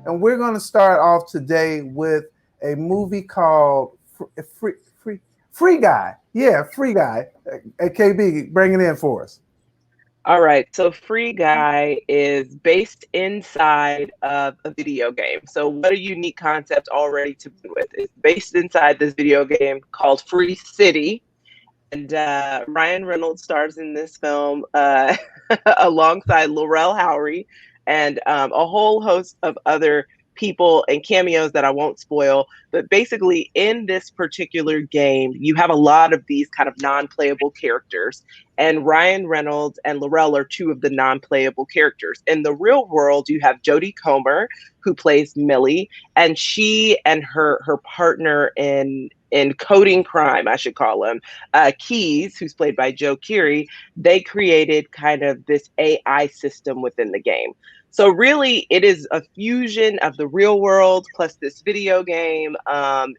and we're going to start off today with a movie called Free Guy. Yeah, Free Guy. KB, bring it in for us. All right, so Free Guy is based inside of a video game. So what a unique concept already to begin with. It's based inside this video game called Free City. And Ryan Reynolds stars in this film alongside Laurel Howery and a whole host of other people and cameos that I won't spoil. But basically, in this particular game, you have a lot of these kind of non-playable characters. And Ryan Reynolds and Laurel are two of the non-playable characters. In the real world, you have Jodie Comer, who plays Millie, and she and her partner in coding crime, I should call him, Keys, who's played by Joe Keery, they created kind of this AI system within the game. So really, it is a fusion of the real world plus this video game.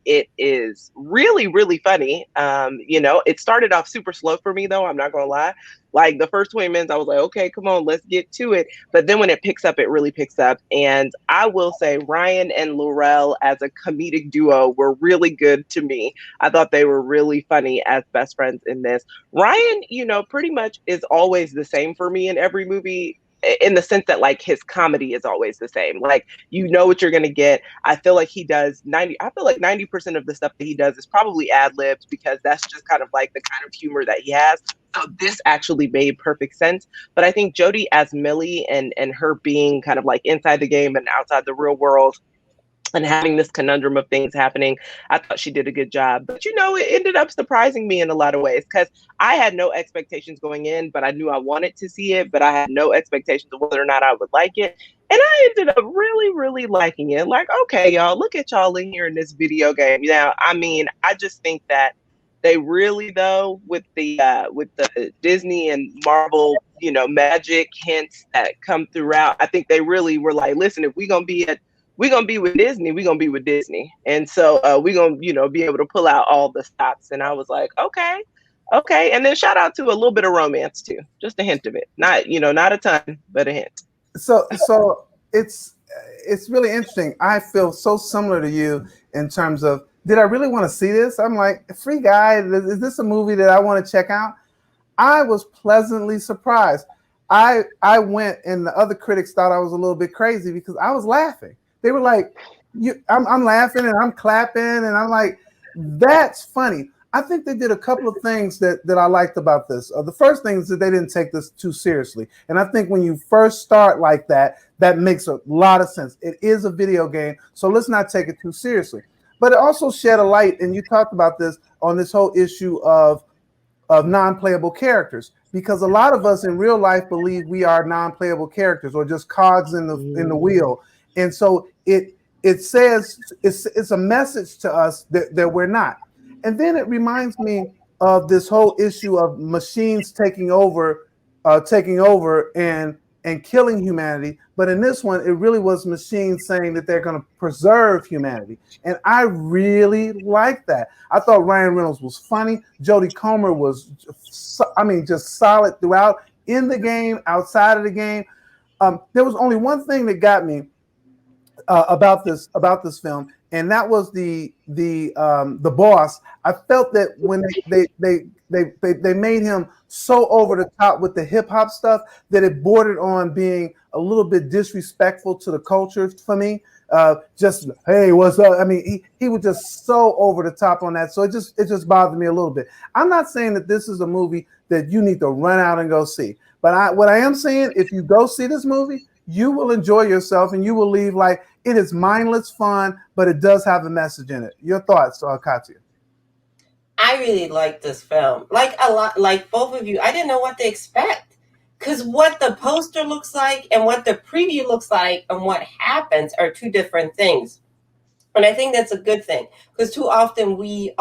It is really, really funny. It started off super slow for me, though. I'm not gonna lie. Like the first 20 minutes, I was like, okay, come on, let's get to it. But then when it picks up, it really picks up. And I will say Ryan and Laurel as a comedic duo were really good to me. I thought they were really funny as best friends in this. Ryan, pretty much is always the same for me in every movie, in the sense that like his comedy is always the same. Like, you know what you're going to get. I feel like 90% of the stuff that he does is probably ad-libbed, because that's just kind of like the kind of humor that he has. So this actually made perfect sense. But I think Jodie as Millie and her being kind of like inside the game and outside the real world and having this conundrum of things happening, I thought she did a good job. But it ended up surprising me in a lot of ways, because I had no expectations going in, but I knew I wanted to see it, but I had no expectations of whether or not I would like it. And I ended up really, really liking it. Like, okay, y'all, look at y'all in here in this video game. Now, I mean, I just think that they really, though, with the Disney and Marvel, magic hints that come throughout, I think they really were like, listen, if we're gonna be with Disney, we're gonna be with Disney. And so we're gonna, be able to pull out all the stops. And I was like, okay. Okay. And then shout out to a little bit of romance too. Just a hint of it. Not a ton, but a hint. So it's really interesting. I feel so similar to you in terms of, did I really want to see this? I'm like, Free Guy, is this a movie that I want to check out? I was pleasantly surprised. I went, and the other critics thought I was a little bit crazy because I was laughing. They were like, I'm laughing and I'm clapping, and I'm like, that's funny. I think they did a couple of things that I liked about this. The first thing is that they didn't take this too seriously. And I think when you first start like that, that makes a lot of sense. It is a video game, so let's not take it too seriously. But it also shed a light, and you talked about this, on this whole issue of non-playable characters, because a lot of us in real life believe we are non-playable characters or just cogs in the wheel. And so it says it's a message to us that we're not. And then it reminds me of this whole issue of machines taking over and killing humanity. But in this one, it really was machines saying that they're going to preserve humanity. And I really liked that. I thought Ryan Reynolds was funny. Jodie Comer was, just solid throughout, in the game, outside of the game. There was only one thing that got me about this film, and that was the boss. I felt that when they made him so over the top with the hip hop stuff that it bordered on being a little bit disrespectful to the culture for me. Just, hey, what's up? I mean, he was just so over the top on that. So it just bothered me a little bit. I'm not saying that this is a movie that you need to run out and go see, but what I am saying, if you go see this movie, you will enjoy yourself and you will leave like, it is mindless fun, but it does have a message in it. Your thoughts, Katya? I really like this film. Like a lot, like both of you, I didn't know what to expect. Because what the poster looks like and what the preview looks like and what happens are two different things. And I think that's a good thing. Because too often we see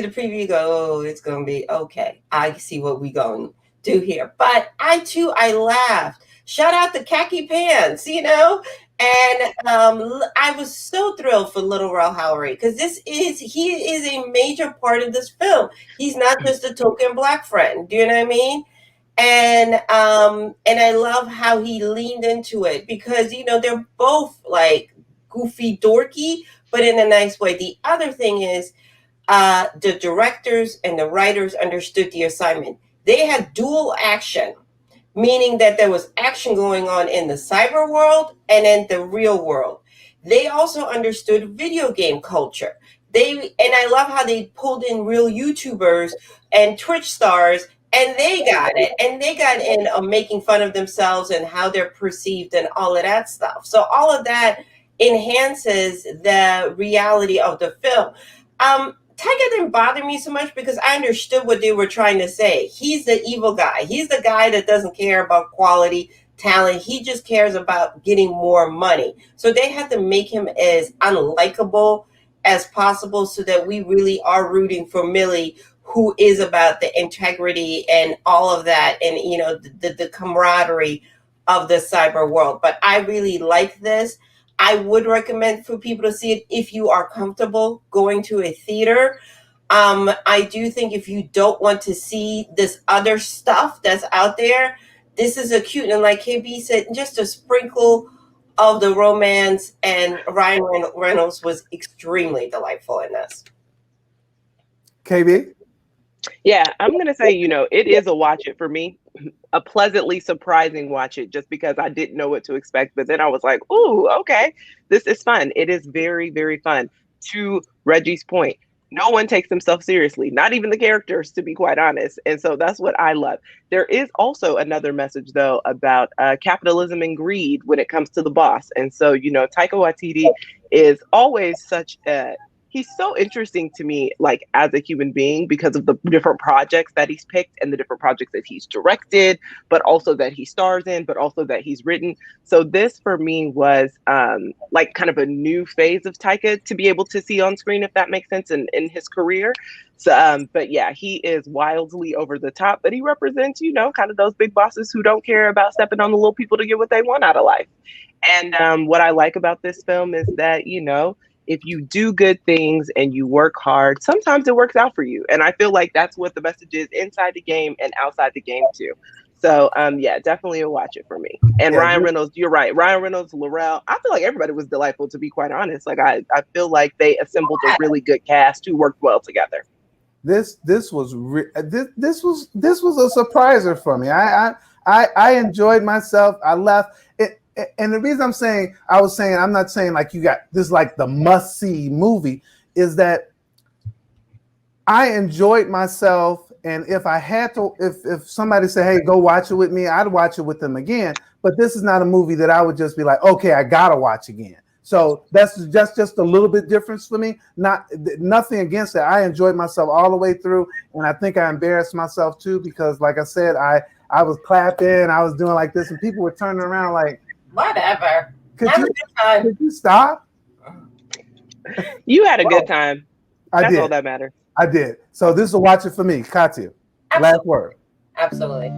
the preview, go, oh, it's going to be okay. I see what we're going to do here. But I laughed. Shout out to Khaki Pants, And I was so thrilled for Little Rel Howery, because he is a major part of this film. He's not just a token Black friend. Do you know what I mean? And I love how he leaned into it because they're both like goofy dorky, but in a nice way. The other thing is the directors and the writers understood the assignment. They had dual action, meaning that there was action going on in the cyber world and in the real world. They also understood video game culture. And I love how they pulled in real YouTubers and Twitch stars, and they got it. And they got in on making fun of themselves and how they're perceived and all of that stuff. So all of that enhances the reality of the film. Tiger didn't bother me so much because I understood what they were trying to say. He's the evil guy. He's the guy that doesn't care about quality, talent. He just cares about getting more money. So they had to make him as unlikable as possible so that we really are rooting for Millie, who is about the integrity and all of that, and the camaraderie of the cyber world. But I really like this. I would recommend for people to see it if you are comfortable going to a theater. I do think if you don't want to see this other stuff that's out there, this is a cute, and like KB said, just a sprinkle of the romance, and Ryan Reynolds was extremely delightful in this. KB? Yeah, I'm going to say, it is a watch it for me. A pleasantly surprising watch it just because I didn't know what to expect. But then I was like, ooh, okay, this is fun. It is very, very fun. To Reggie's point, no one takes themselves seriously, not even the characters, to be quite honest. And so that's what I love. There is also another message, though, about capitalism and greed when it comes to the boss. And so, Taika Waititi is always he's so interesting to me, like as a human being, because of the different projects that he's picked and the different projects that he's directed, but also that he stars in, but also that he's written. So this for me was like kind of a new phase of Taika to be able to see on screen, if that makes sense, in his career. So, but yeah, he is wildly over the top, but he represents, kind of those big bosses who don't care about stepping on the little people to get what they want out of life. And what I like about this film is that, if you do good things and you work hard, sometimes it works out for you. And I feel like that's what the message is inside the game and outside the game too. So yeah, definitely a watch it for me. And yeah, Ryan Reynolds, you're right. Ryan Reynolds, Laurel, I feel like everybody was delightful, to be quite honest. Like I feel like they assembled a really good cast who worked well together. This was a surpriser for me. I enjoyed myself. I left it. And the reason I'm not saying like you got this like the must-see movie, is that I enjoyed myself. And if I had to, if somebody said, hey, go watch it with me, I'd watch it with them again. But this is not a movie that I would just be like, okay, I gotta watch again. So that's just a little bit difference for me. Nothing against it. I enjoyed myself all the way through. And I think I embarrassed myself too, because like I said, I was clapping, I was doing like this, and people were turning around like, whatever. Could you stop? You had a good time. That's did. all that matters. I did. So this is a watch it for me. Katya, last word. Absolutely.